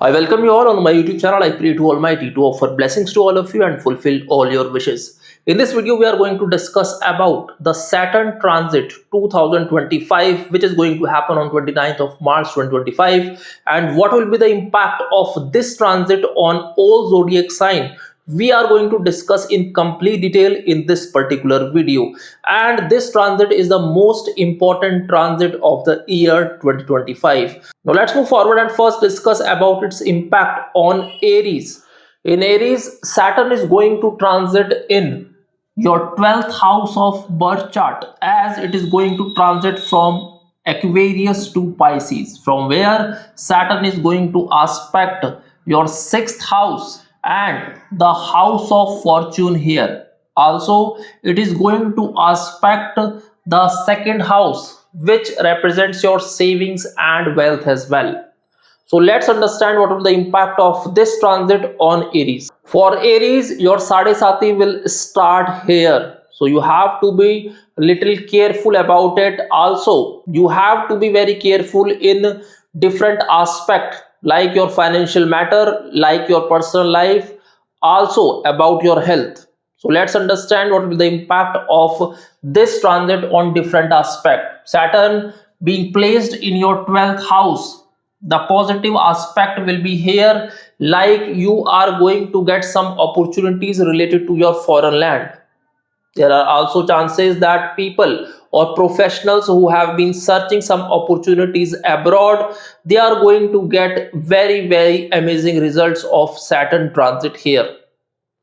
I welcome you all on my YouTube channel. I pray to Almighty to offer blessings to all of you and fulfill all your wishes. In this video, we are going to discuss about the Saturn Transit 2025, which is going to happen on 29th of March 2025, and what will be the impact of this transit on all zodiac sign. We are going to discuss in complete detail in this particular video, and this transit is the most important transit of the year 2025. Now let's move forward and first discuss about its impact on Aries. In Aries, Saturn is going to transit in your 12th house of birth chart, as it is going to transit from Aquarius to Pisces, from where Saturn is going to aspect your 6th house and the house of fortune here. Also, it is going to aspect the 2nd house, which represents your savings and wealth as well. So let's understand what will the impact of this transit on Aries. For Aries, your Sadesati will start here. So you have to be little careful about it. Also, you have to be very careful in different aspects like your financial matter, like your personal life, also about your health. So let's understand what will be the impact of this transit on different aspects. Saturn being placed in your 12th house, the positive aspect will be here, like you are going to get some opportunities related to your foreign land. There are also chances that people or professionals who have been searching some opportunities abroad, they are going to get very amazing results of Saturn transit here.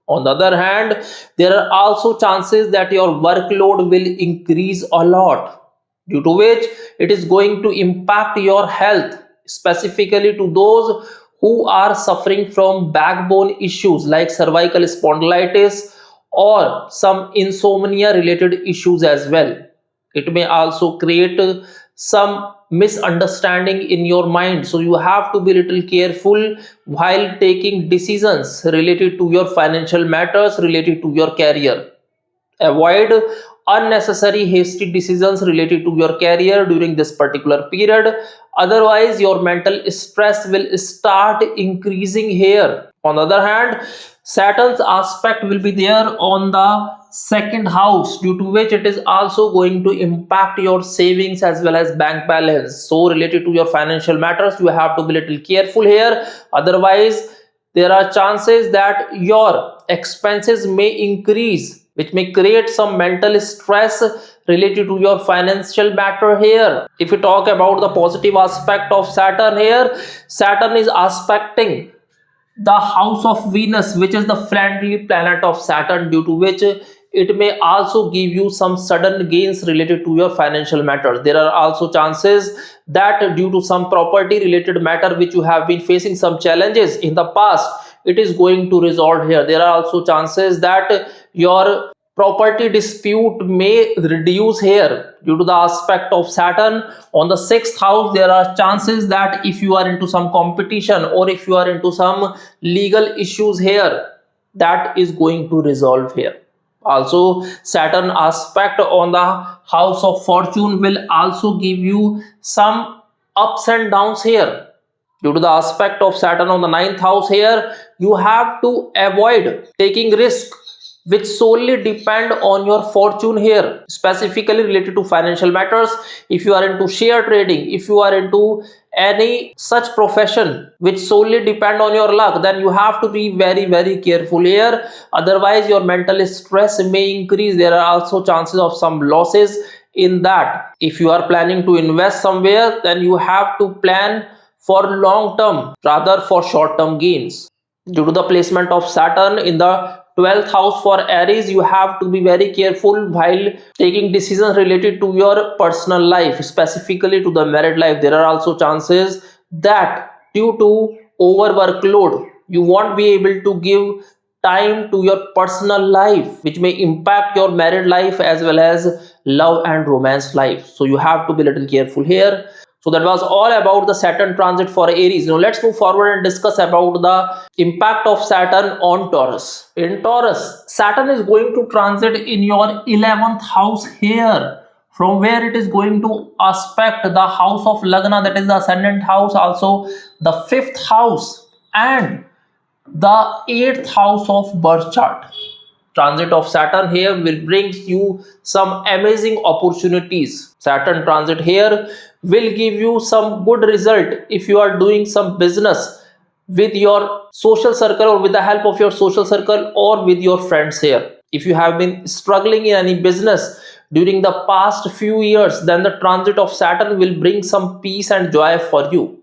On the other hand, there are also chances that your workload will increase a lot, due to which it is going to impact your health, specifically to those who are suffering from backbone issues like cervical spondylitis or some insomnia related issues as well. It may also create some misunderstanding in your mind, so you have to be little careful while taking decisions related to your financial matters, related to your career. Avoid unnecessary hasty decisions related to your career during this particular period, otherwise your mental stress will start increasing here. On the other hand, Saturn's aspect will be there on the 2nd house, due to which it is also going to impact your savings as well as bank balance. So related to your financial matters, you have to be little careful here, otherwise there are chances that your expenses may increase, which may create some mental stress related to your financial matter here. If we talk about the positive aspect of Saturn here, Saturn is aspecting the house of Venus, which is the friendly planet of Saturn, due to which it may also give you some sudden gains related to your financial matters. There are also chances that due to some property related matter which you have been facing some challenges in the past, it is going to resolve here. There are also chances that your property dispute may reduce here due to the aspect of Saturn. On the 6th house, there are chances that if you are into some competition or if you are into some legal issues here, that is going to resolve here. Also, Saturn aspect on the house of fortune will also give you some ups and downs here. Due to the aspect of Saturn on the 9th house here, you have to avoid taking risk which solely depend on your fortune here, specifically related to financial matters. If you are into share trading, if you are into any such profession which solely depend on your luck, then you have to be very careful here, otherwise your mental stress may increase. There are also chances of some losses in that. If you are planning to invest somewhere, then you have to plan for long term rather for short term gains. Due to the placement of Saturn in the 12th house for Aries, you have to be very careful while taking decisions related to your personal life, specifically to the married life. There are also chances that due to over workload, you won't be able to give time to your personal life, which may impact your married life as well as love and romance life. So you have to be a little careful here. So that was all about the Saturn transit for Aries. Now let's move forward and discuss about the impact of Saturn on Taurus. In Taurus, Saturn is going to transit in your 11th house here, from where it is going to aspect the house of Lagna, that is the ascendant house, also the 5th house and the 8th house of birth chart. Transit of Saturn here will bring you some amazing opportunities. Saturn transit here will give you some good result if you are doing some business with your social circle or with the help of your social circle or with your friends here. If you have been struggling in any business during the past few years, then the transit of Saturn will bring some peace and joy for you.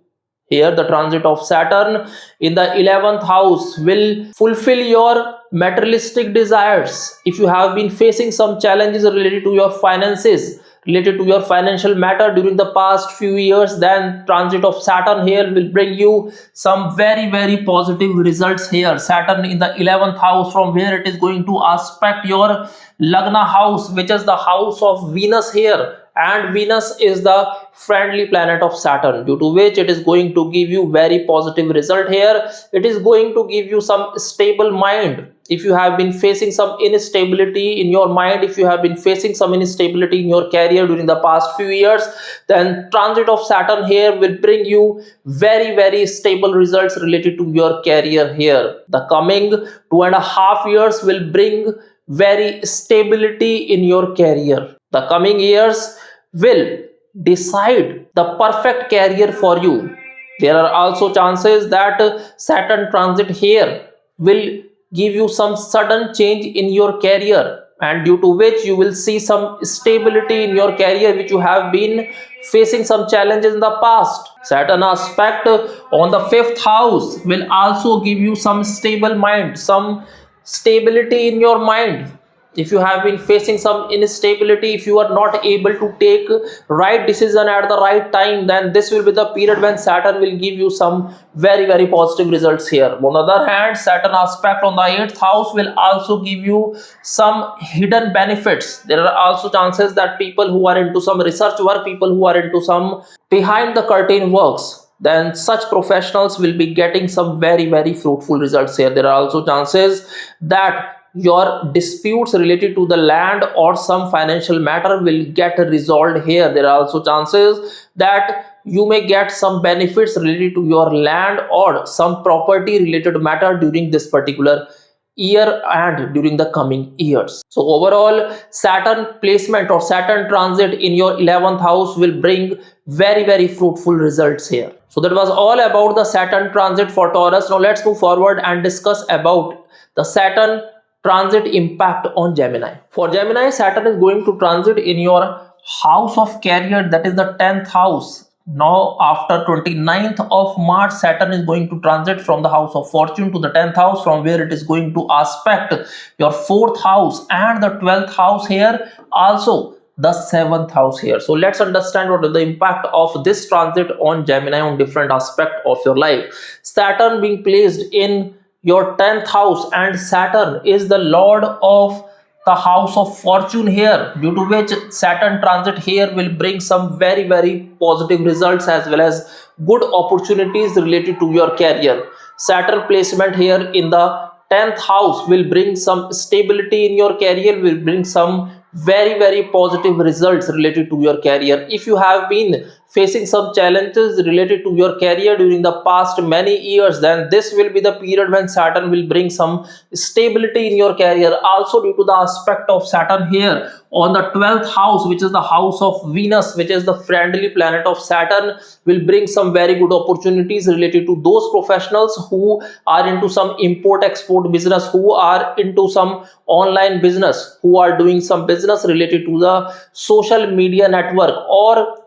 Here, the transit of Saturn in the 11th house will fulfill your materialistic desires. If you have been facing some challenges related to your finances, related to your financial matter during the past few years, then transit of Saturn here will bring you some very positive results here. Saturn in the 11th house, from where it is going to aspect your Lagna house, which is the house of Venus here, and Venus is the friendly planet of Saturn, due to which it is going to give you very positive result here. It is going to give you some stable mind. If you have been facing some instability in your mind, if you have been facing some instability in your career during the past few years, then transit of Saturn here will bring you very stable results related to your career here. The coming 2.5 years will bring very stability in your career. The coming years will decide the perfect career for you. There are also chances that Saturn transit here will give you some sudden change in your career, and due to which you will see some stability in your career which you have been facing some challenges in the past. Saturn aspect on the 5th house will also give you some stable mind, some stability in your mind. If you have been facing some instability, if you are not able to take right decision at the right time, then this will be the period when Saturn will give you some very positive results here. On the other hand, Saturn aspect on the 8th house will also give you some hidden benefits. There are also chances that people who are into some research work, people who are into some behind the curtain works, then such professionals will be getting some very fruitful results here. There are also chances that your disputes related to the land or some financial matter will get resolved here. There are also chances that you may get some benefits related to your land or some property related matter during this particular year and during the coming years. So overall, Saturn placement or Saturn transit in your 11th house will bring very fruitful results here. So that was all about the Saturn transit for Taurus. Now let's move forward and discuss about the Saturn transit impact on Gemini. For Gemini, Saturn is going to transit in your house of career, that is the 10th house. Now after 29th of March, Saturn is going to transit from the house of fortune to the 10th house, from where it is going to aspect your 4th house and the 12th house here, also the 7th house here. So let's understand what is the impact of this transit on Gemini on different aspects of your life. Saturn being placed in your 10th house, and Saturn is the lord of the house of fortune here, due to which Saturn transit here will bring some very positive results as well as good opportunities related to your career. Saturn placement here in the 10th house will bring some stability in your career, will bring some very positive results related to your career. If you have been facing some challenges related to your career during the past many years, then this will be the period when Saturn will bring some stability in your career. Also due to the aspect of Saturn here on the 12th house, which is the house of Venus, which is the friendly planet of Saturn, will bring some very good opportunities related to those professionals who are into some import export business, who are into some online business, who are doing some business related to the social media network, or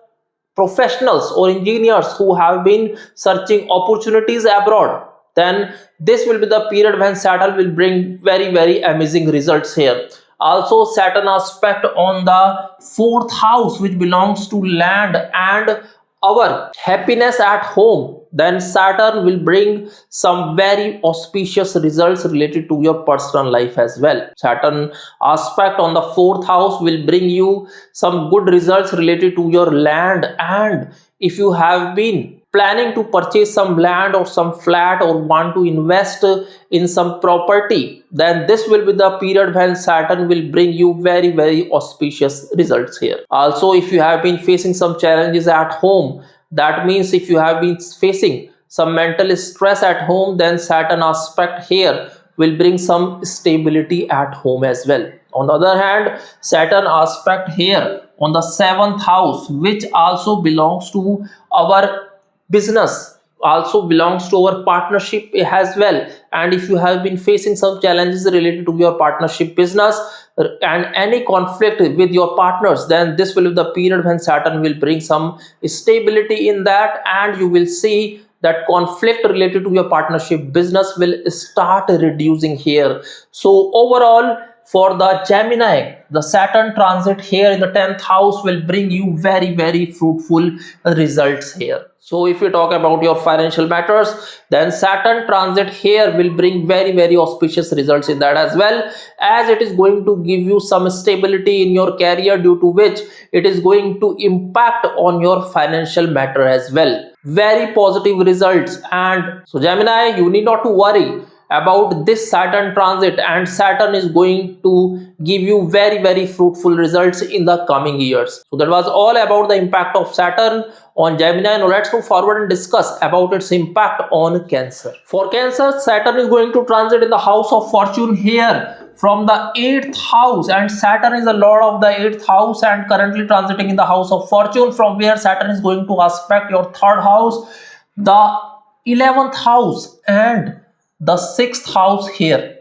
professionals or engineers who have been searching opportunities abroad. Then this will be the period when Saturn will bring very amazing results here. Also, Saturn aspect on the 4th house, which belongs to land and our happiness at home, then Saturn will bring some very auspicious results related to your personal life as well. Saturn aspect on the 4th house will bring you some good results related to your land, and if you have been planning to purchase some land or some flat or want to invest in some property, then this will be the period when Saturn will bring you very auspicious results here. Also, if you have been facing some challenges at home, that means if you have been facing some mental stress at home, then Saturn aspect here will bring some stability at home as well. On the other hand, Saturn aspect here on the 7th house, which also belongs to our business, also belongs to our partnership as well. And if you have been facing some challenges related to your partnership business and any conflict with your partners, then this will be the period when Saturn will bring some stability in that, and you will see that conflict related to your partnership business will start reducing here. So overall, for the Gemini, the Saturn transit here in the 10th house will bring you very fruitful results here. So if we talk about your financial matters, then Saturn transit here will bring very auspicious results in that as well, as it is going to give you some stability in your career, due to which it is going to impact on your financial matter as well. Very positive results. And so Gemini, you need not to worry about this Saturn transit, and Saturn is going to give you very fruitful results in the coming years. So that was all about the impact of Saturn on Gemini. Now let's move forward and discuss about its impact on Cancer. For Cancer, Saturn is going to transit in the house of fortune here from the 8th house, and Saturn is the lord of the 8th house and currently transiting in the house of fortune, from where Saturn is going to aspect your 3rd house, the 11th house and the 6th house here.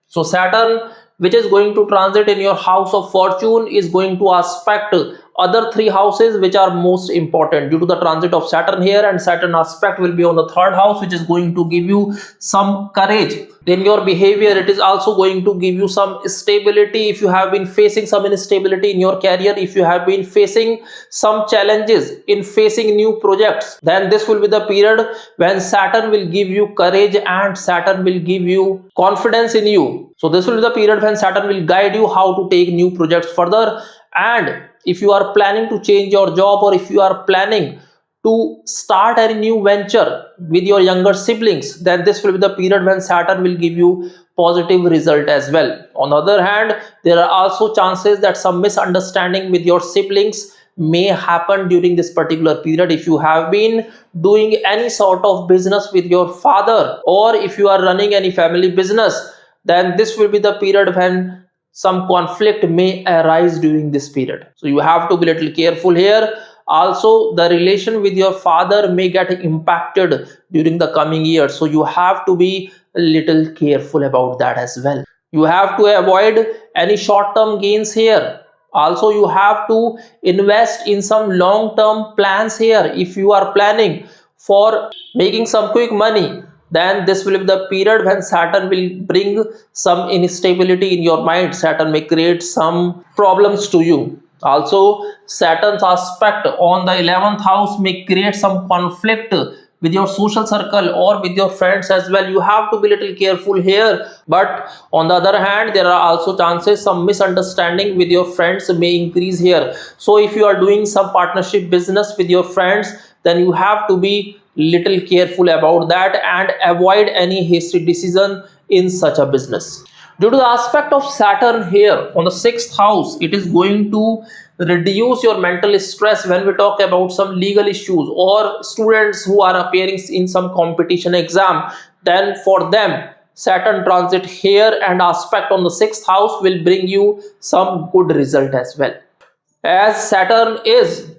So Saturn, which is going to transit in your house of fortune, is going to aspect other 3 houses which are most important due to the transit of Saturn here, and Saturn aspect will be on the 3rd house, which is going to give you some courage in your behavior. It is also going to give you some stability if you have been facing some instability in your career, if you have been facing some challenges in facing new projects, then this will be the period when Saturn will give you courage and Saturn will give you confidence in you. So this will be the period when Saturn will guide you how to take new projects further. And if you are planning to change your job, or if you are planning to start a new venture with your younger siblings, then this will be the period when Saturn will give you positive result as well. On the other hand, there are also chances that some misunderstanding with your siblings may happen during this particular period. If you have been doing any sort of business with your father, or if you are running any family business, then this will be the period when some conflict may arise during this period. So you have to be a little careful here. Also, the relation with your father may get impacted during the coming years, so you have to be a little careful about that as well. You have to avoid any short-term gains here. Also, you have to invest in some long-term plans here. If you are planning for making some quick money, then this will be the period when Saturn will bring some instability in your mind. Saturn may create some problems to you. Also, Saturn's aspect on the 11th house may create some conflict with your social circle or with your friends as well. You have to be a little careful here. But on the other hand, there are also chances some misunderstanding with your friends may increase here. So if you are doing some partnership business with your friends, then you have to be little careful about that and avoid any hasty decision in such a business. Due to the aspect of Saturn here on the 6th house, it is going to reduce your mental stress when we talk about some legal issues or students who are appearing in some competition exam. Then for them, Saturn transit here and aspect on the 6th house will bring you some good result as well. As Saturn is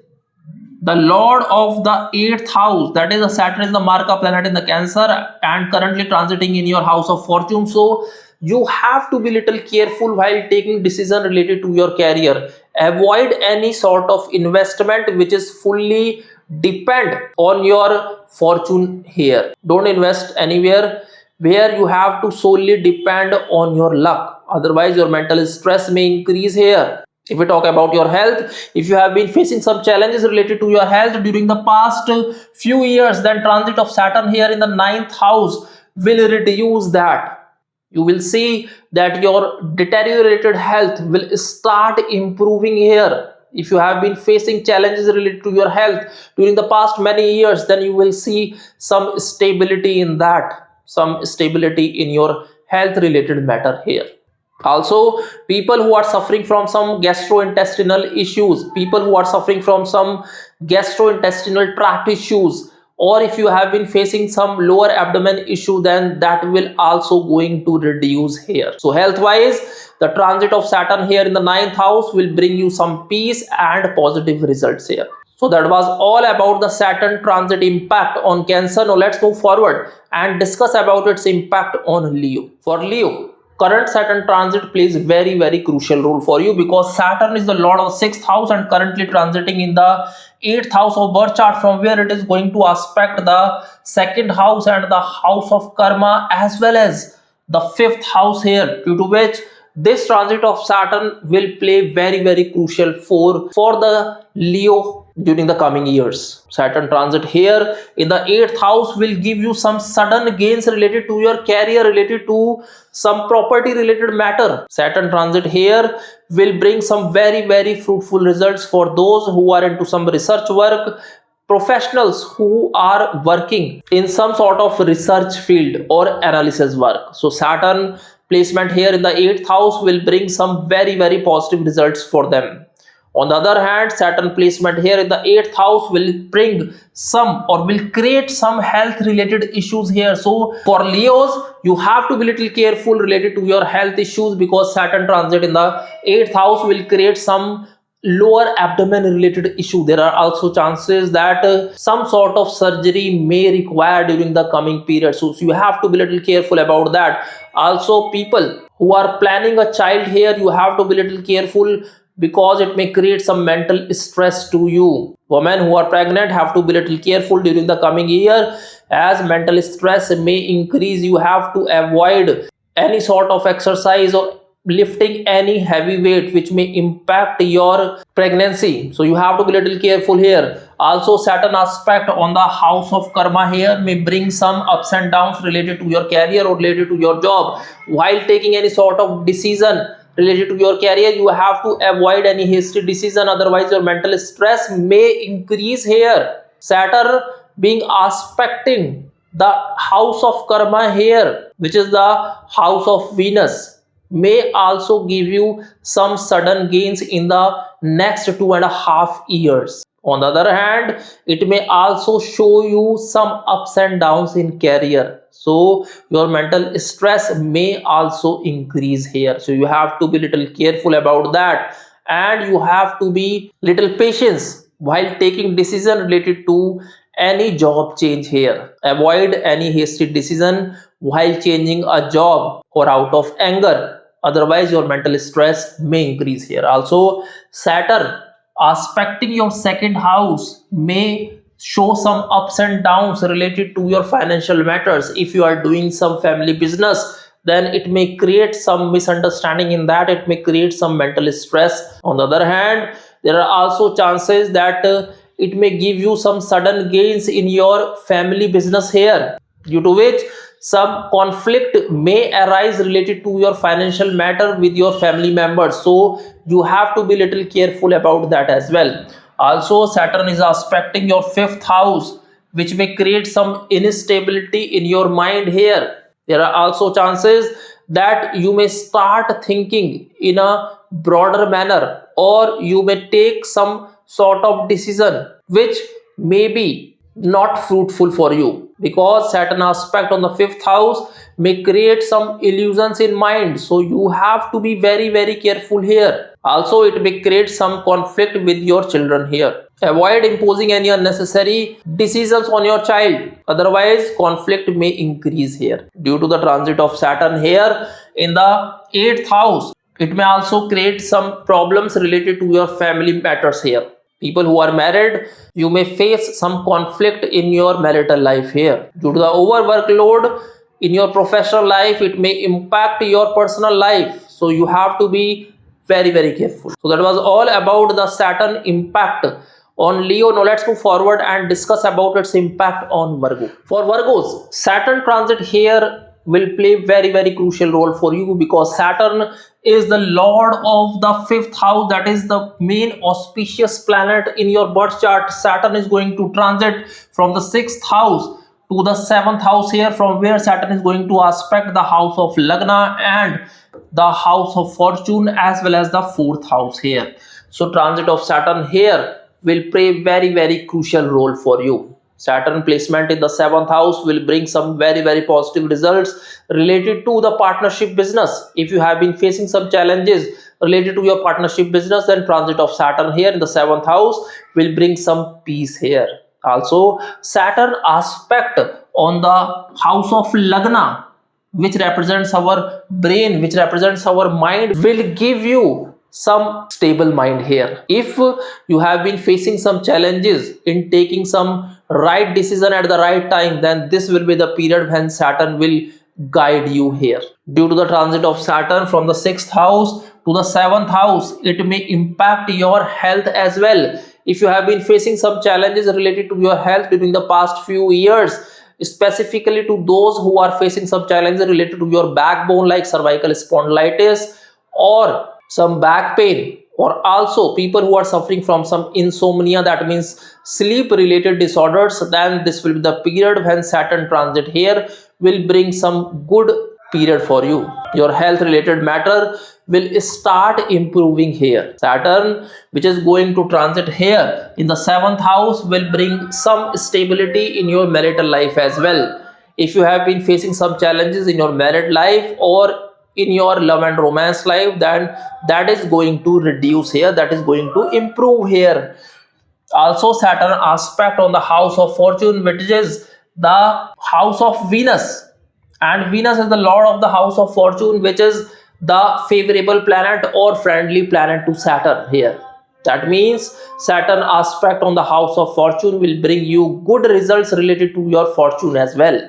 the lord of the 8th house, that is, the Saturn is the marker planet in the Cancer and currently transiting in your house of fortune. So you have to be little careful while taking decision related to your career. Avoid any sort of investment which is fully depend on your fortune here. Don't invest anywhere where you have to solely depend on your luck. Otherwise, your mental stress may increase here. If we talk about your health, if you have been facing some challenges related to your health during the past few years, then transit of Saturn here in the 9th house will reduce that. You will see that your deteriorated health will start improving here. If you have been facing challenges related to your health during the past many years, then you will see some stability in that, some stability in your health related matter here. Also, people who are suffering from some gastrointestinal issues, people who are suffering from some gastrointestinal tract issues, or if you have been facing some lower abdomen issue, then that will also going to reduce here. So health wise, the transit of Saturn here in the ninth house will bring you some peace and positive results here. So that was all about the Saturn transit impact on Cancer. Now let's move forward and discuss about its impact on Leo. For Leo, current Saturn transit plays very crucial role for you, because Saturn is the lord of 6th house and currently transiting in the 8th house of birth chart, from where it is going to aspect the 2nd house and the house of karma, as well as the 5th house here, due to which this transit of Saturn will play very crucial for the Leo during the coming years. Saturn transit here in the 8th house will give you some sudden gains related to your career, related to some property related matter. Saturn transit here will bring some very fruitful results for those who are into some research work, professionals who are working in some sort of research field or analysis work. So Saturn placement here in the 8th house will bring some very positive results for them. On the other hand, Saturn placement here in the 8th house will bring some, or will create some health related issues here. So for Leos, you have to be little careful related to your health issues, because Saturn transit in the 8th house will create some lower abdomen related issue. There are also chances that some sort of surgery may require during the coming period. So you have to be little careful about that. Also, people who are planning a child here, you have to be little careful, because it may create some mental stress to you. Women who are pregnant have to be little careful during the coming year, as mental stress may increase. You have to avoid any sort of exercise or lifting any heavy weight which may impact your pregnancy. So you have to be little careful here. Also, Saturn aspect on the house of karma here may bring some ups and downs related to your career or related to your job. While taking any sort of decision related to your career, you have to avoid any hasty decision, otherwise your mental stress may increase here. Saturn being aspecting the house of karma here, which is the house of Venus, may also give you some sudden gains in the next 2.5 years. On the other hand, it may also show you some ups and downs in career. So your mental stress may also increase here. So you have to be little careful about that, and you have to be little patience while taking decision related to any job change here. Avoid any hasty decision while changing a job or out of anger. Otherwise, your mental stress may increase here. Also, Saturn aspecting your 2nd house may show some ups and downs related to your financial matters. If you are doing some family business, then it may create some misunderstanding in that. It may create some mental stress. On the other hand, there are also chances that it may give you some sudden gains in your family business here, due to which some conflict may arise related to your financial matter with your family members. So you have to be little careful about that as well. Also, Saturn is aspecting your 5th house, which may create some instability in your mind here. There are also chances that you may start thinking in a broader manner, or you may take some sort of decision which may be not fruitful for you, because Saturn aspect on the 5th house may create some illusions in mind. So you have to be very careful here. Also, it may create some conflict with your children here. Avoid imposing any unnecessary decisions on your child, otherwise conflict may increase here. Due to the transit of Saturn here in the 8th house, it may also create some problems related to your family matters here. People who are married, you may face some conflict in your marital life here. Due to the overworkload in your professional life, it may impact your personal life. So you have to be very careful. So that was all about the Saturn impact on Leo. Now let's move forward and discuss about its impact on Virgo. For Virgos, Saturn transit here will play very crucial role for you, because Saturn is the lord of the 5th house, that is the main auspicious planet in your birth chart. Saturn is going to transit from the 6th house to the 7th house here, from where Saturn is going to aspect the house of Lagna and the house of fortune, as well as the 4th house here. So transit of Saturn here will play very crucial role for you. Saturn placement in the 7th house will bring some very positive results related to the partnership business. If you have been facing some challenges related to your partnership business, then transit of Saturn here in the 7th house will bring some peace here. Also, Saturn aspect on the house of Lagna, which represents our brain, which represents our mind, will give you some stable mind here. If you have been facing some challenges in taking some right decision at the right time, then this will be the period when Saturn will guide you here. Due to the transit of Saturn from the 6th house to the 7th house, it may impact your health as well. If you have been facing some challenges related to your health during the past few years, specifically to those who are facing some challenges related to your backbone like cervical spondylitis or some back pain, or also people who are suffering from some insomnia, that means sleep related disorders, then this will be the period when Saturn transit here will bring some good period for you. Your health related matter will start improving here. Saturn, which is going to transit here in the 7th house, will bring some stability in your marital life as well. If you have been facing some challenges in your married life or in your love and romance life, then that is going to reduce here, that is going to improve here. Also, Saturn aspect on the house of fortune, which is the house of Venus, and Venus is the lord of the house of fortune, which is the favorable planet or friendly planet to Saturn here. That means Saturn aspect on the house of fortune will bring you good results related to your fortune as well.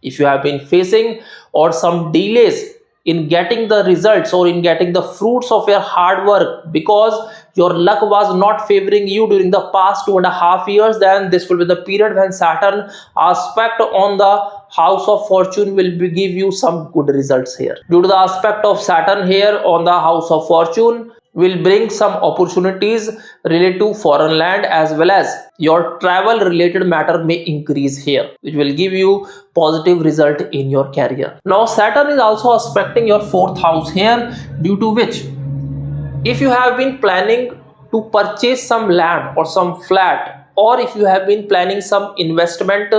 If you have been facing or some delays in getting the results or in getting the fruits of your hard work because your luck was not favoring you during the past 2.5 years, then this will be the period when Saturn aspect on the house of fortune will give you some good results here. Due to the aspect of Saturn here on the house of fortune will bring some opportunities related to foreign land, as well as your travel related matter may increase here, which will give you positive result in your career. Now Saturn is also aspecting your 4th house here, due to which if you have been planning to purchase some land or some flat, or if you have been planning some investment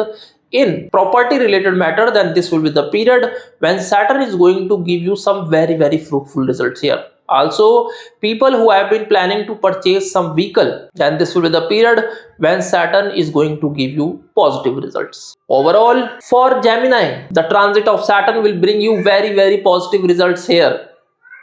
in property related matter, then this will be the period when Saturn is going to give you some very fruitful results here. Also, people who have been planning to purchase some vehicle, then this will be the period when Saturn is going to give you positive results. Overall, for Gemini, the transit of Saturn will bring you very positive results here,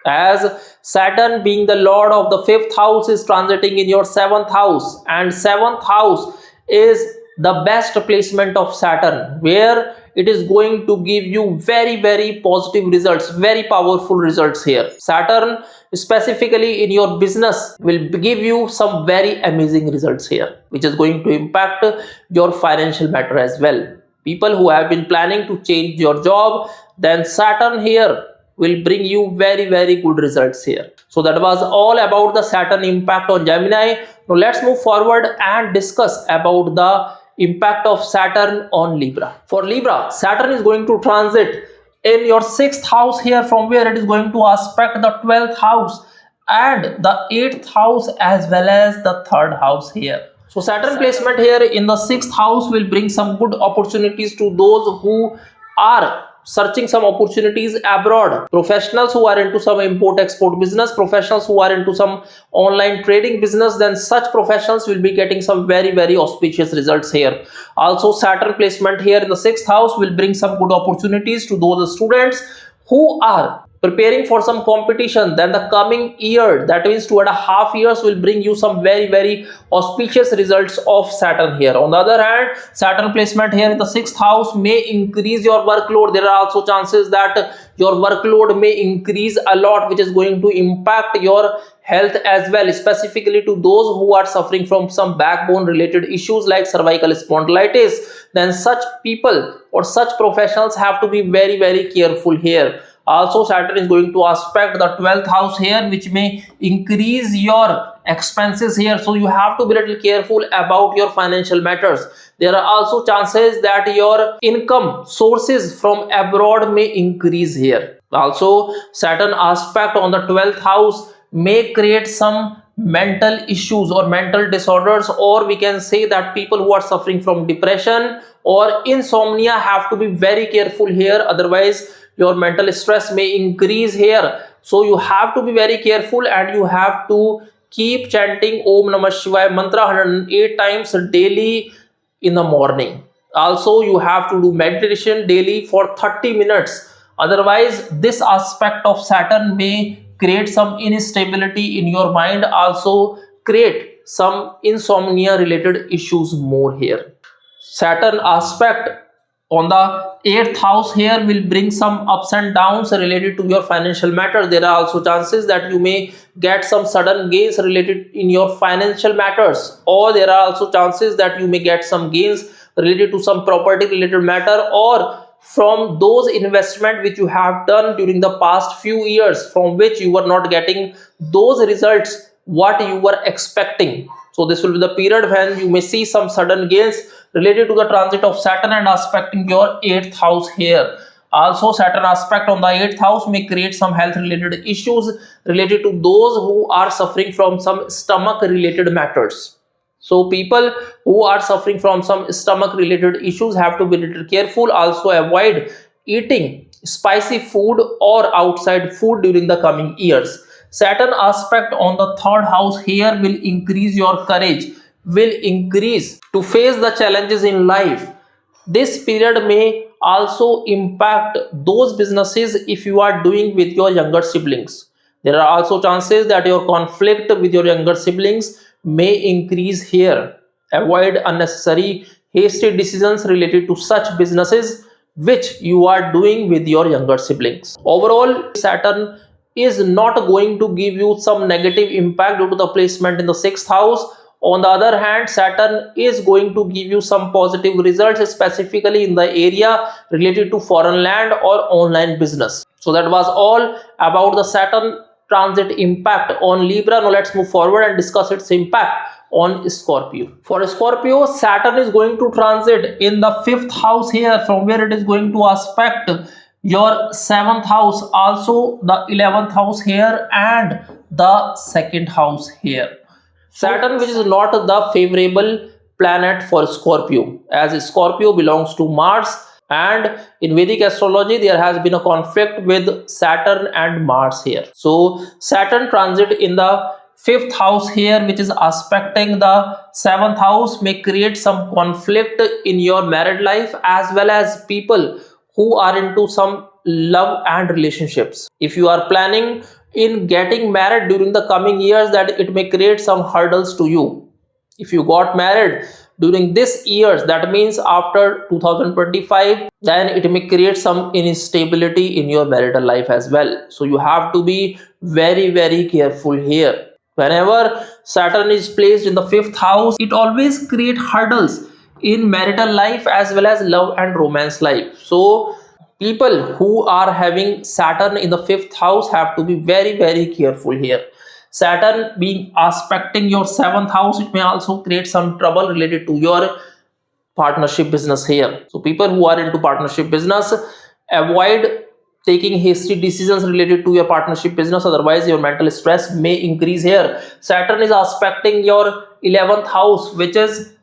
as Saturn, being the lord of the 5th house, is transiting in your 7th house, and 7th house is the best placement of Saturn, where it is going to give you very positive results, very powerful results here. Saturn, specifically in your business, will give you some very amazing results here, which is going to impact your financial matter as well. People who have been planning to change your job, then Saturn here will bring you very good results here. So that was all about the Saturn impact on Gemini. Now let's move forward and discuss about the impact of Saturn on Libra. For Libra, Saturn is going to transit in your 6th house here, from where it is going to aspect the 12th house and the 8th house as well as the 3rd house here. So Saturn placement here in the 6th house will bring some good opportunities to those who are searching some opportunities abroad, professionals who are into some import export business, professionals who are into some online trading business, then such professionals will be getting some very auspicious results here. Also, Saturn placement here in the 6th house will bring some good opportunities to those students who are preparing for some competition. Then the coming year, that means 2.5 years, will bring you some very auspicious results of Saturn here. On the other hand, Saturn placement here in the 6th house may increase your workload. There are also chances that your workload may increase a lot, which is going to impact your health as well, specifically to those who are suffering from some backbone related issues like cervical spondylitis. Then such people or such professionals have to be very careful here. Also, Saturn is going to aspect the 12th house here, which may increase your expenses here. So you have to be a little careful about your financial matters. There are also chances that your income sources from abroad may increase here. Also, Saturn aspect on the 12th house may create some mental issues or mental disorders, or we can say that people who are suffering from depression or insomnia have to be very careful here, otherwise your mental stress may increase here. So you have to be very careful, and you have to keep chanting Om Namah Shivaya mantra 108 times daily in the morning. Also, you have to do meditation daily for 30 minutes. Otherwise, this aspect of Saturn may create some instability in your mind, also create some insomnia related issues more here. Saturn aspect on the 8th house here will bring some ups and downs related to your financial matter. There are also chances that you may get some sudden gains related in your financial matters, or there are also chances that you may get some gains related to some property related matter, or from those investment which you have done during the past few years, from which you were not getting those results what you were expecting. So this will be the period when you may see some sudden gains related to the transit of Saturn and aspecting your 8th house here. Also, Saturn aspect on the 8th house may create some health related issues related to those who are suffering from some stomach related matters. So people who are suffering from some stomach related issues have to be a little careful. Also avoid eating spicy food or outside food during the coming years. Saturn aspect on the 3rd house here will increase your courage, will increase to face the challenges in life. This period may also impact those businesses if you are doing with your younger siblings. There are also chances that your conflict with your younger siblings may increase here. Avoid unnecessary hasty decisions related to such businesses which you are doing with your younger siblings. Overall, Saturn is not going to give you some negative impact due to the placement in the 6th house. On the other hand, Saturn is going to give you some positive results, specifically in the area related to foreign land or online business. So that was all about the Saturn transit impact on Libra. Now let's move forward and discuss its impact on Scorpio. For Scorpio, Saturn is going to transit in the 5th house here, from where it is going to aspect your 7th house, also the 11th house here, and the 2nd house here. Saturn, which is not the favorable planet for Scorpio, as Scorpio belongs to Mars, and in Vedic astrology there has been a conflict with Saturn and Mars here. So Saturn transit in the 5th house here, which is aspecting the 7th house, may create some conflict in your married life, as well as people who are into some love and relationships. If you are planning in getting married during the coming years, that it may create some hurdles to you. If you got married during this years, that means after 2025, then it may create some instability in your marital life as well. So you have to be very careful here. Whenever Saturn is placed in the 5th house, it always creates hurdles in marital life as well as love and romance life. So people who are having Saturn in the 5th house have to be very careful here. Saturn being aspecting your 7th house, it may also create some trouble related to your partnership business here. So people who are into partnership business, avoid taking hasty decisions related to your partnership business, otherwise your mental stress may increase here. Saturn is aspecting your 11th house, which is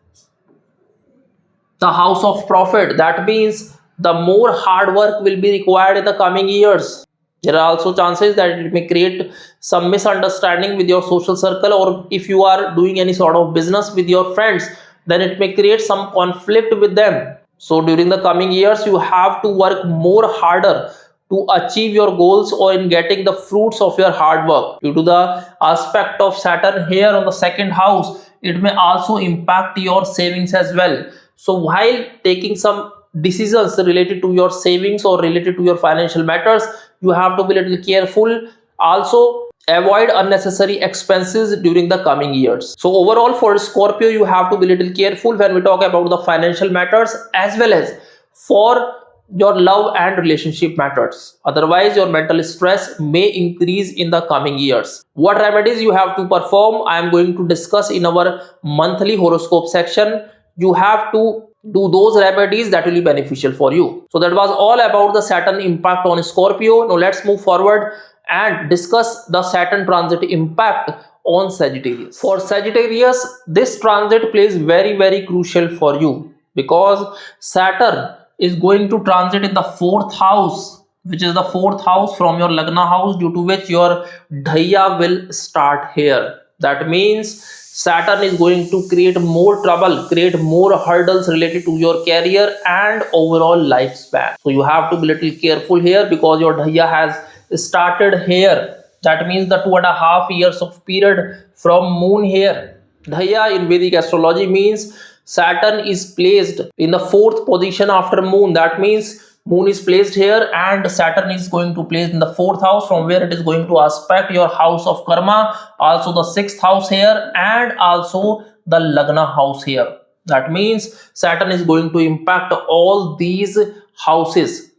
the house of profit. That means the more hard work will be required in the coming years. There are also chances that it may create some misunderstanding with your social circle, or if you are doing any sort of business with your friends, then it may create some conflict with them. So during the coming years, you have to work more harder to achieve your goals or in getting the fruits of your hard work. Due to the aspect of Saturn here on the 2nd house, it may also impact your savings as well. So while taking some decisions related to your savings or related to your financial matters, you have to be a little careful. Also avoid unnecessary expenses during the coming years. So overall, for Scorpio, you have to be a little careful when we talk about the financial matters as well as for your love and relationship matters. Otherwise your mental stress may increase in the coming years. What remedies you have to perform, I am going to discuss in our monthly horoscope section. You have to do those remedies that will be beneficial for you. So that was all about the Saturn impact on Scorpio. Now let's move forward and discuss the Saturn transit impact on Sagittarius. For Sagittarius, this transit plays very crucial for you because Saturn is going to transit in the fourth house, which is the fourth house from your Lagna house, due to which your Dhaya will start here. That means Saturn is going to create more trouble, create more hurdles related to your career and overall lifespan. So you have to be little careful here because your Dhaya has started here. That means the 2.5 years of period from moon here. Dhaya in Vedic astrology means Saturn is placed in the fourth position after moon. That means moon is placed here and Saturn is going to place in the fourth house, from where it is going to aspect your house of karma, also the sixth house here and also the Lagna house here. That means Saturn is going to impact all these houses.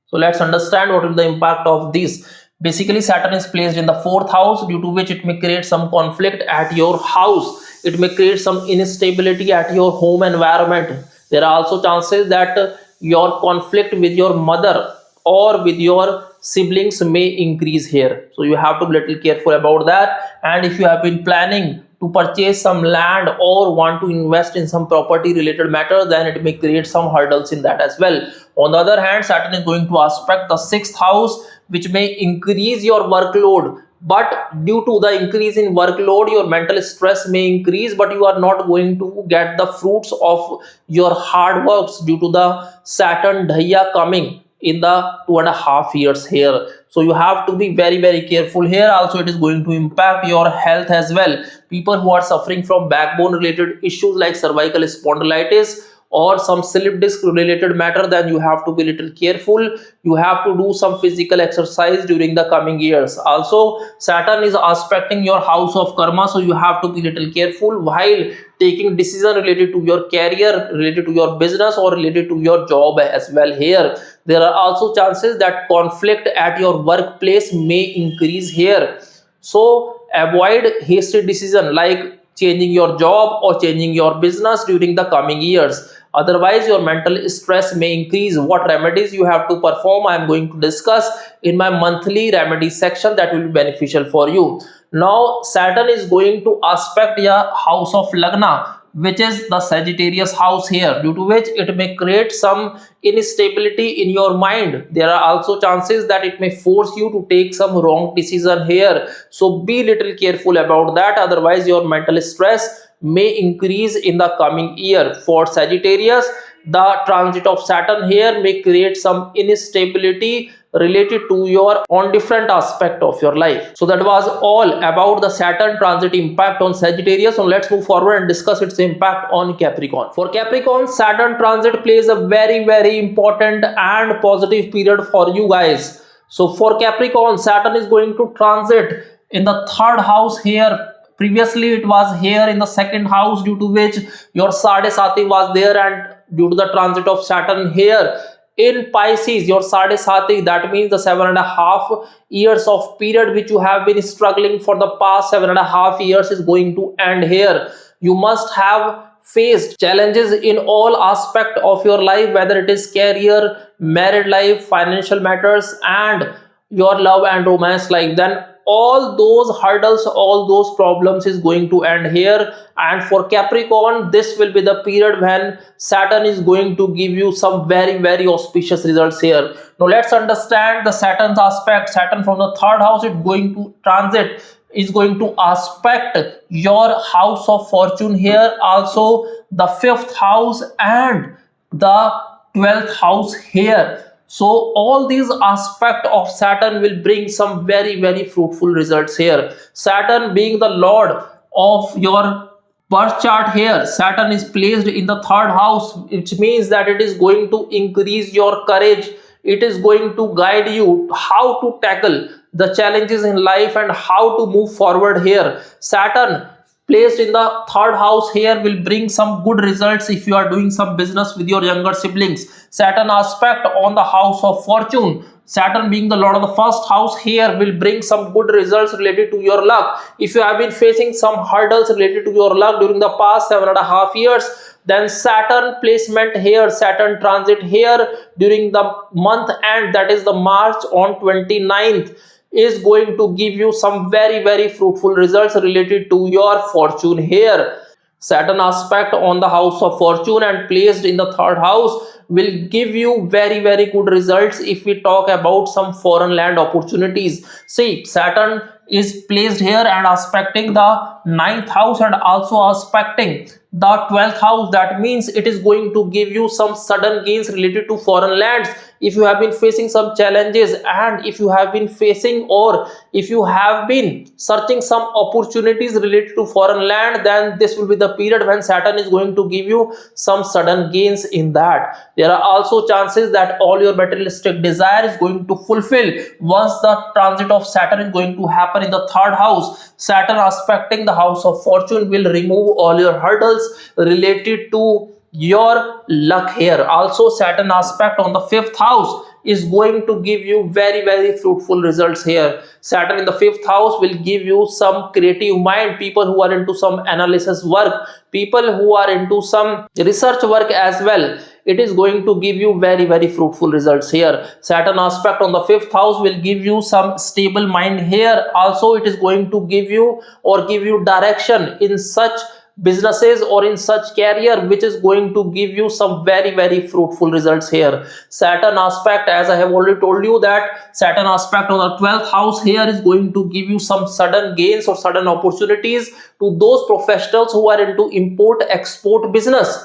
So let's understand what is the impact of this. Basically, Saturn is placed in the fourth house, due to which it may create some conflict at your house. It may create some instability at your home environment. There are also chances that your conflict with your mother or with your siblings may increase here. So you have to be little careful about that. And if you have been planning to purchase some land or want to invest in some property related matter, then it may create some hurdles in that as well. On the other hand, Saturn is going to aspect the sixth house, which may increase your workload. But due to the increase in workload, your mental stress may increase, but you are not going to get the fruits of your hard works due to the Saturn Dhaya coming in the 2.5 years here. So you have to be very careful here. Also, it is going to impact your health as well. People who are suffering from backbone related issues like cervical spondylitis or some slip disc related matter, then you have to be little careful. You have to do some physical exercise during the coming years. Also, Saturn is aspecting your house of karma, so you have to be little careful while taking decision related to your career, related to your business or related to your job as well here. There are also chances that conflict at your workplace may increase here. So avoid hasty decision like changing your job or changing your business during the coming years. Otherwise, your mental stress may increase. What remedies you have to perform, I am going to discuss in my monthly remedies section that will be beneficial for you. Now, Saturn is going to aspect your house of Lagna, which is the Sagittarius house here, due to which it may create some instability in your mind. There are also chances that it may force you to take some wrong decision here. So be little careful about that. Otherwise, your mental stress may increase in the coming year. For Sagittarius, the transit of Saturn here may create some instability related to your on different aspect of your life. So that was all about the Saturn transit impact on Sagittarius. So let's move forward and discuss its impact on Capricorn. For Capricorn, Saturn transit plays a very important and positive period for you guys. So for Capricorn, Saturn is going to transit in the third house here. Previously it was here in the second house, due to which your Sade Sati was there, and due to the transit of Saturn here in Pisces, your Sade Sati, that means the 7.5 years of period which you have been struggling for the past 7.5 years is going to end here. You must have faced challenges in all aspect of your life, whether it is career, married life, financial matters and your love and romance life. Then all those hurdles, all those problems is going to end here. And for Capricorn, this will be the period when Saturn is going to give you some very auspicious results here. Now let's understand the Saturn's aspect. Saturn from the third house is going to transit, is going to aspect your house of fortune here, also the fifth house and the 12th house here. So all these aspects of Saturn will bring some very fruitful results here. Saturn being the lord of your birth chart here, Saturn is placed in the third house, which means that it is going to increase your courage. It is going to guide you how to tackle the challenges in life and how to move forward here. Saturn placed in the third house here will bring some good results if you are doing some business with your younger siblings. Saturn aspect on the house of fortune, Saturn being the lord of the first house here, will bring some good results related to your luck. If you have been facing some hurdles related to your luck during the past 7.5 years, then Saturn placement here, Saturn transit here during the month end, that is the March on 29th, is going to give you some very fruitful results related to your fortune here. Saturn aspect on the house of fortune and placed in the third house will give you very good results if we talk about some foreign land opportunities. See, Saturn is placed here and aspecting the ninth house and also aspecting the 12th house. That means it is going to give you some sudden gains related to foreign lands. If you have been facing some challenges, and if you have been facing, or if you have been searching some opportunities related to foreign land, then this will be the period when Saturn is going to give you some sudden gains in that. There are also chances that all your materialistic desire is going to fulfill once the transit of Saturn is going to happen in the third house. Saturn aspecting the house of fortune will remove all your hurdles related to your luck here. Also, Saturn aspect on the fifth house is going to give you very fruitful results here. Saturn in the fifth house will give you some creative mind, people who are into some analysis work, people who are into some research work as well. It is going to give you very fruitful results here. Saturn aspect on the fifth house will give you some stable mind here. Also, it is going to give you direction in such businesses or in such career which is going to give you some very fruitful results here. Saturn aspect, as I have already told you, that Saturn aspect on the 12th house here is going to give you some sudden gains or sudden opportunities to those professionals who are into import export business,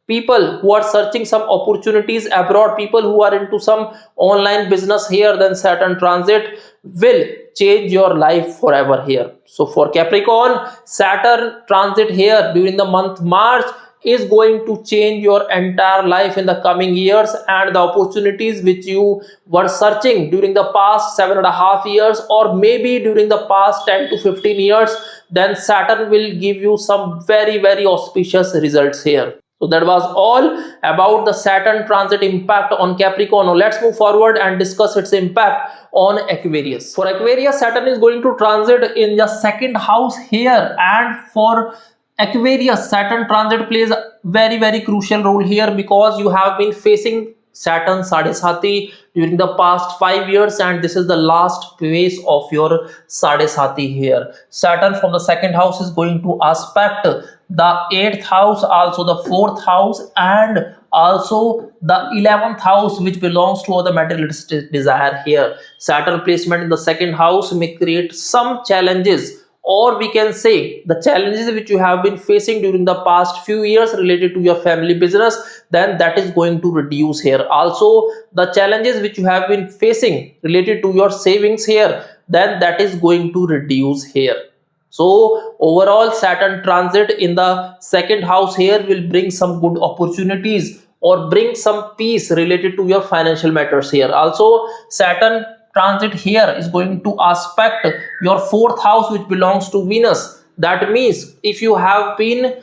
people who are searching some opportunities abroad, people who are into some online business here. Then Saturn transit will change your life forever here. So for Capricorn, Saturn transit here during the month March is going to change your entire life in the coming years, and the opportunities which you were searching during the past 7.5 years, or maybe during the past 10 to 15 years, then Saturn will give you some very auspicious results here. So that was all about the Saturn transit impact on Capricorn. Now let's move forward and discuss its impact on Aquarius. For Aquarius, Saturn is going to transit in the second house here, and for Aquarius, Saturn transit plays a very crucial role here, because you have been facing Saturn Sadesati during the past 5 years, and this is the last phase of your Sadesati here. Saturn from the second house is going to aspect the 8th house, also the 4th house, and also the 11th house, which belongs to the materialistic desire here. Saturn placement in the second house may create some challenges, or we can say the challenges which you have been facing during the past few years related to your family business, then that is going to reduce here. Also, the challenges which you have been facing related to your savings here, then that is going to reduce here. So overall, Saturn transit in the second house here will bring some good opportunities or bring some peace related to your financial matters here. Also, Saturn transit here is going to aspect your 4th house, which belongs to Venus. That means if you have been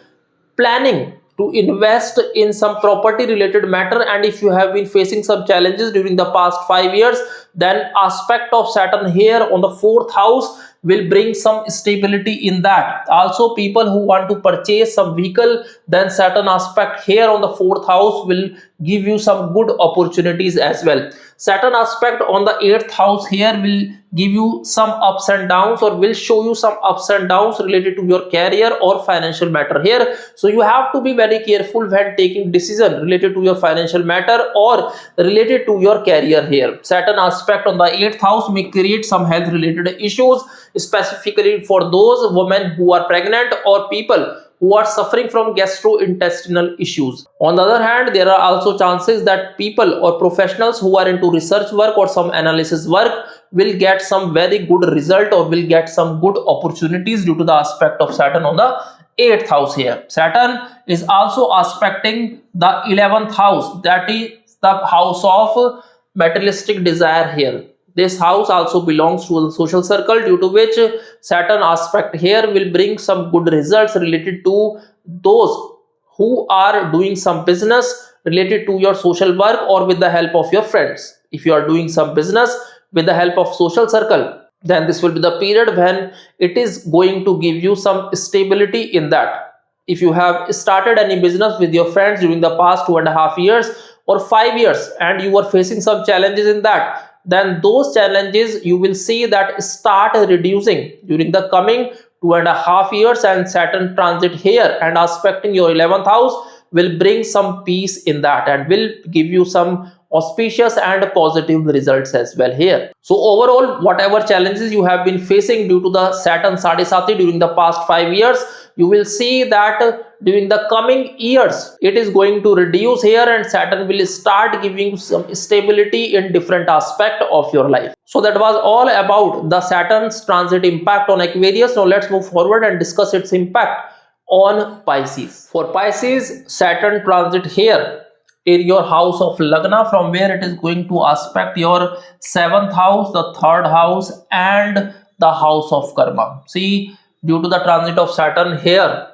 planning to invest in some property related matter, and if you have been facing some challenges during the past 5 years, then aspect of Saturn here on the 4th house will bring some stability in that. Also, people who want to purchase some vehicle, then Saturn aspect here on the 4th house will give you some good opportunities as well. Saturn aspect on the 8th house here will give you some ups and downs, or will show you some ups and downs related to your career or financial matter here. So you have to be very careful when taking decision related to your financial matter or related to your career here. Saturn aspect on the 8th house may create some health related issues, specifically for those women who are pregnant or people who are suffering from gastrointestinal issues. On the other hand, there are also chances that people or professionals who are into research work or some analysis work will get some very good result, or will get some good opportunities due to the aspect of Saturn on the 8th house here. Saturn is also aspecting the 11th house, that is the house of materialistic desire here. This house also belongs to the social circle, due to which Saturn aspect here will bring some good results related to those who are doing some business related to your social work or with the help of your friends. If you are doing some business with the help of social circle, then this will be the period when it is going to give you some stability in that. If you have started any business with your friends during the past 2.5 years or 5 years, and you are facing some challenges in that, then those challenges you will see that start reducing during the coming 2.5 years. And Saturn transit here and aspecting your 11th house will bring some peace in that and will give you some auspicious and positive results as well here. So overall, whatever challenges you have been facing due to the Saturn Sadhisati during the past 5 years, you will see that during the coming years it is going to reduce here, and Saturn will start giving you some stability in different aspect of your life. So that was all about the Saturn's transit impact on Aquarius. Now let's move forward and discuss its impact on Pisces. For Pisces, Saturn transit here in your house of Lagna, from where it is going to aspect your 7th house, the 3rd house, and the house of karma. See, due to the transit of Saturn here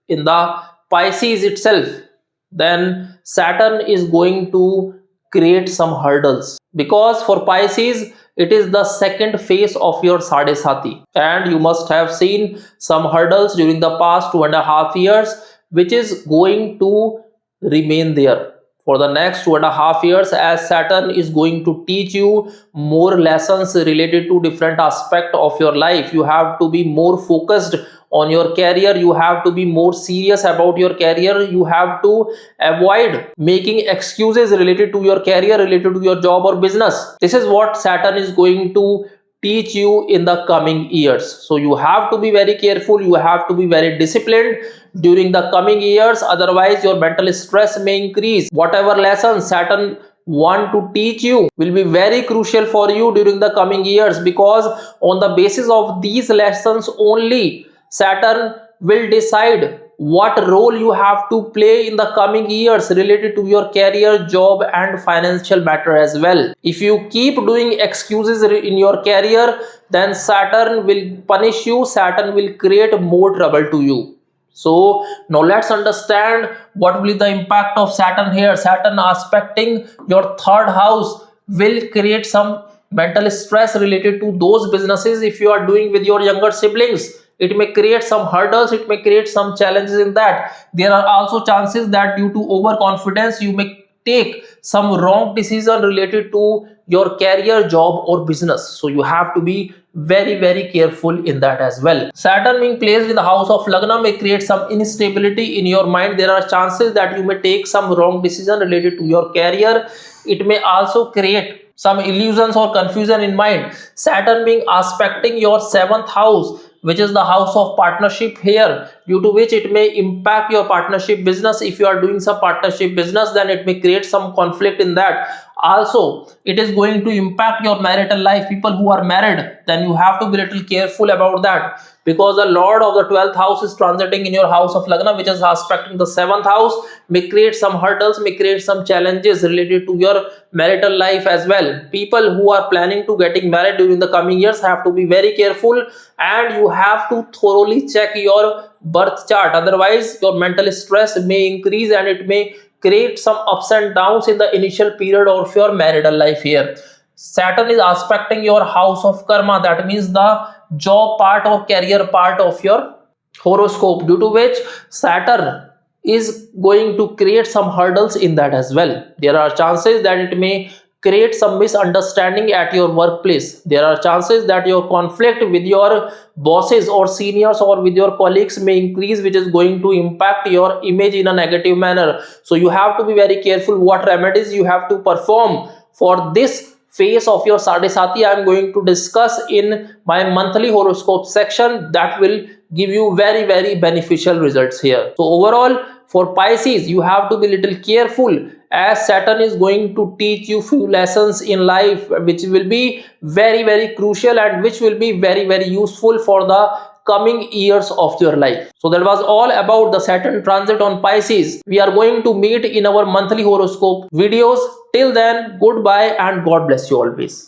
in the Pisces itself, then Saturn is going to create some hurdles, because for Pisces it is the second phase of your Sadhisati, and you must have seen some hurdles during the past 2.5 years, which is going to remain there for the next 2.5 years, as Saturn is going to teach you more lessons related to different aspect of your life. You have to be more focused on your career, you have to be more serious about your career, you have to avoid making excuses related to your career, related to your job or business. This is what Saturn is going to teach you in the coming years. So you have to be very careful, you have to be very disciplined during the coming years, otherwise your mental stress may increase. Whatever lessons Saturn want to teach you will be very crucial for you during the coming years, because on the basis of these lessons only Saturn will decide what role you have to play in the coming years related to your career, job, and financial matter as well. If you keep doing excuses in your career, then Saturn will punish you, Saturn will create more trouble to you. So now let's understand what will be the impact of Saturn here. Saturn aspecting your 3rd house will create some mental stress related to those businesses if you are doing with your younger siblings. It may create some hurdles, it may create some challenges in that. There are also chances that due to overconfidence you may take some wrong decision related to your career, job, or business. So you have to be very careful in that as well. Saturn being placed in the house of Lagna may create some instability in your mind. There are chances that you may take some wrong decision related to your career. It may also create some illusions or confusion in mind. Saturn being aspecting your 7th house, which is the house of partnership here, due to which it may impact your partnership business. If you are doing some partnership business, then it may create some conflict in that. Also, it is going to impact your marital life. People who are married, then you have to be little careful about that, because the Lord of the 12th house is transiting in your house of Lagna, which is aspecting the 7th house, may create some hurdles, may create some challenges related to your marital life as well. People who are planning to getting married during the coming years have to be very careful, and you have to thoroughly check your birth chart, otherwise your mental stress may increase and it may create some ups and downs in the initial period of your marital life here. Saturn is aspecting your house of karma, that means the job part or career part of your horoscope, due to which Saturn is going to create some hurdles in that as well. There are chances that it may create some misunderstanding at your workplace. There are chances that your conflict with your bosses or seniors or with your colleagues may increase, which is going to impact your image in a negative manner. So you have to be very careful what remedies you have to perform for this phase of your Sadhisati. I am going to discuss in my monthly horoscope section that will give you very beneficial results here. So overall, for Pisces, you have to be little careful, as Saturn is going to teach you few lessons in life which will be very crucial and which will be very useful for the coming years of your life. So that was all about the Saturn transit on Pisces. We are going to meet in our monthly horoscope videos. Till then, goodbye and God bless you always.